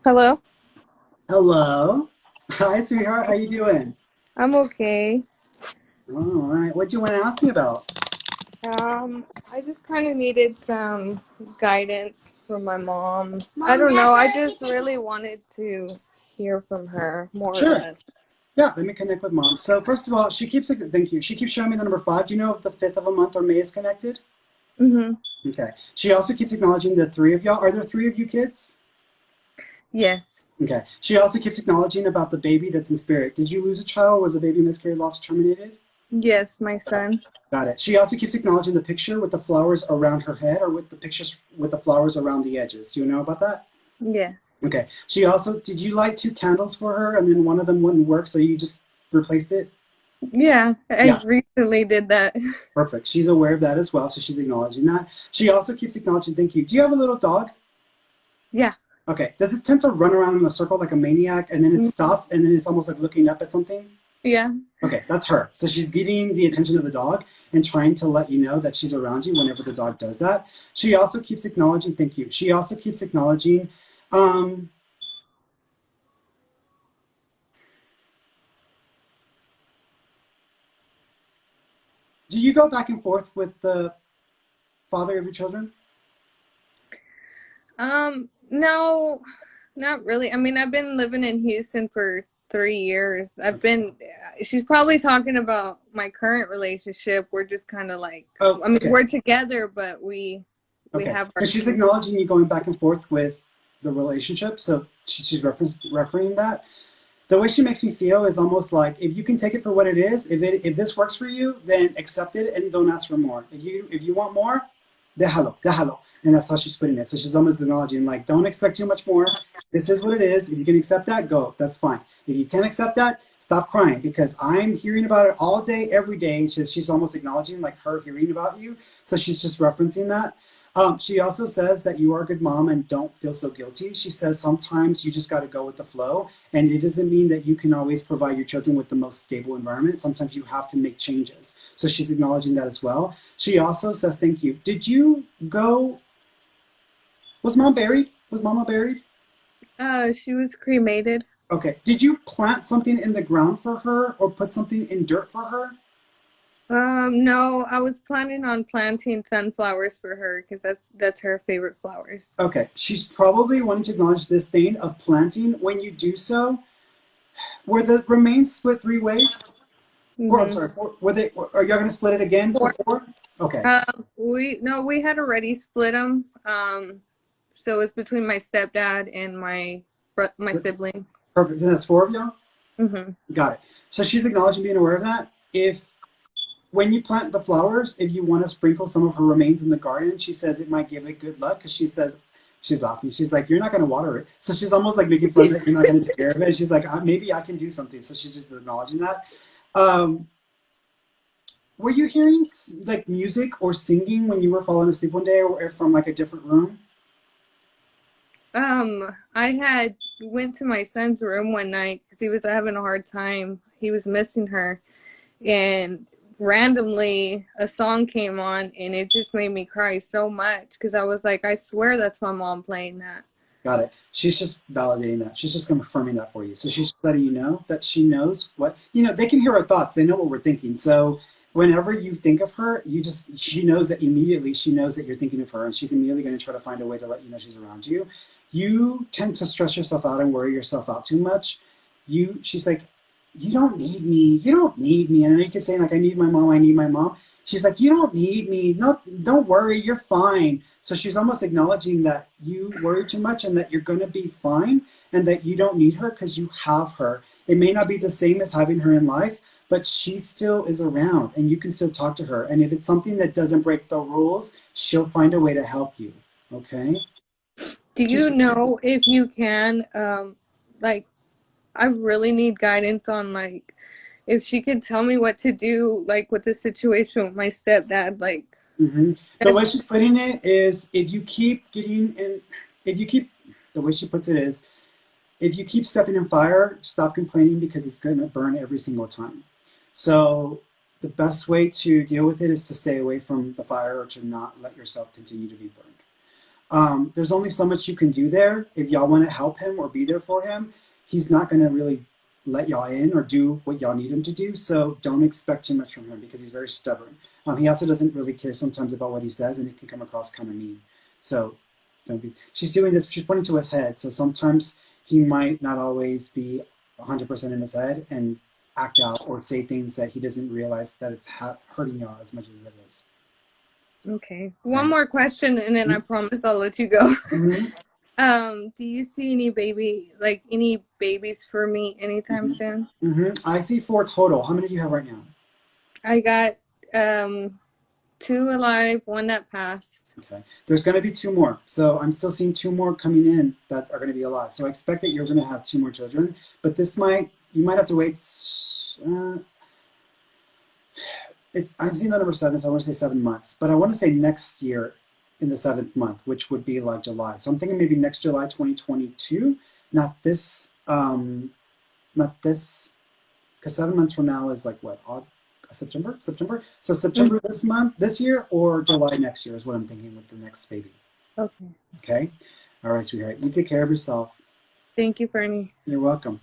Hello? Hello. Hi, sweetheart. How you doing? I'm okay. All right. What do you want to ask me about? I just kind of needed some guidance from my mom. I don't know. I just really wanted to hear from her, more or Sure. less. Yeah, let me connect with mom. So first of all, thank you. She keeps showing me the number five. Do you know if the fifth of a month or May is connected? Mm-hmm. Okay. She also keeps acknowledging the three of y'all. Are there three of you kids? Yes. Okay. She also keeps acknowledging about the baby that's in spirit. Did you lose a child? Was the baby miscarried, lost, or terminated? Yes, my son. Got it. She also keeps acknowledging the picture with the flowers around her head or with the pictures with the flowers around the edges. Do you know about that? Yes. Okay. She also, did you light two candles for her and then one of them wouldn't work, so you just replaced it? Yeah, I Yeah, recently did that. perfect. She's aware of that as well, so she's acknowledging that. She also keeps acknowledging, thank you. Do you have a little dog? Yeah. Okay. Does it tend to run around in a circle like a maniac and then it Mm, stops and then it's almost like looking up at something? yeah. Okay, that's her. So she's getting the attention of the dog and trying to let you know that she's around you whenever the dog does that. She also keeps acknowledging, thank you. She also keeps acknowledging, um, do you go back and forth with the father of your children? No, not really. I mean, I've been living in Houston for 3 years. She's probably talking about my current relationship. We're just kind of like, Oh, I mean, okay. we're together, but we Okay. have our So she's own. acknowledging you going back and forth with the relationship. So she's referencing that. The way she makes me feel is almost like if you can take it for what it is, if this works for you, then accept it and don't ask for more. If you want more, déjalo, déjalo. And that's how she's putting it. So she's almost acknowledging like, don't expect too much more. This is what it is. If you can accept that, go. That's fine. If you can't accept that, stop crying because I'm hearing about it all day, every day. She's almost acknowledging like her hearing about you. So she's just referencing that. She also says that you are a good mom and don't feel so guilty. She says sometimes you just got to go with the flow. And it doesn't mean that you can always provide your children with the most stable environment. Sometimes you have to make changes. So she's acknowledging that as well. She also says, thank you. Did you go? Was mom buried? Was mama buried? She was cremated. Okay. Did you plant something in the ground for her or put something in dirt for her? No, I was planning on planting sunflowers for her because that's her favorite flowers. Okay. She's probably wanting to acknowledge this thing of planting. When you do so, were the remains split three ways? Four, I'm Mm-hmm. sorry, four. Were they, are y'all going to split it again for Or, four? Okay. we no, we had already split them. So it's between my stepdad and my siblings. Perfect. Then that's four of y'all? Mm-hmm. Got it. So she's acknowledging being aware of that. If when you plant the flowers, if you want to sprinkle some of her remains in the garden, she says it might give it good luck because she says she's off and she's like, you're not going to water it. So she's almost like making fun that you're not going to take care of it. She's like, maybe I can do something. So she's just acknowledging that. Um, were you hearing like music or singing when you were falling asleep one day or from like a different room? I had went to my son's room one night because he was having a hard time. He was missing her, and randomly a song came on, and it just made me cry so much because I was like, I swear that's my mom playing that. Got it. She's just validating that. She's just confirming that for you. So she's letting you know that she knows what, they can hear our thoughts. They know what we're thinking. So whenever you think of her, she knows that immediately. She knows that you're thinking of her and she's immediately going to try to find a way to let you know she's around you. You tend to stress yourself out and worry yourself out too much. She's like, you don't need me. You don't need me. And I know you keep saying like, I need my mom. I need my mom. She's like, you don't need me. No, don't worry. You're fine. So she's almost acknowledging that you worry too much and that you're going to be fine and that you don't need her because you have her. It may not be the same as having her in life, but she still is around and you can still talk to her. And if it's something that doesn't break the rules, she'll find a way to help you. Okay? Do you Just know if you can, like, I really need guidance on like if she could tell me what to do, like with the situation with my stepdad, like the way that's she's putting it is if you keep getting in, if you keep, the way she puts it is, if you keep stepping in fire, stop complaining because it's going to burn every single time. So the best way to deal with it is to stay away from the fire or to not let yourself continue to be burned. There's only so much you can do there. If y'all want to help him or be there for him, he's not going to really let y'all in or do what y'all need him to do. So don't expect too much from him because he's very stubborn. He also doesn't really care sometimes about what he says, and it can come across kind of mean. So don't be. She's doing this. She's pointing to his head. So sometimes he might not always be 100% in his head and act out or say things that he doesn't realize that it's hurting y'all as much as it is. Okay. One more question, and then I promise I'll let you go. Do you see any babies for me anytime soon? I see 4 total. How many do you have right now? I got 2 alive, 1 that passed. Okay. There's going to be 2 more. So I'm still seeing 2 more coming in that are going to be alive. So I expect that you're going to have 2 more children, but you might have to wait. I'm seeing the number 7, so I want to say 7 months, but I want to say next year in the 7th month, which would be like July. So I'm thinking maybe next July 2022, not this, because 7 months from now is like what, September? So September this year, or July next year is what I'm thinking with the next baby. Okay. Okay. All right, sweetheart. You take care of yourself. Thank you, Fernie. You're welcome.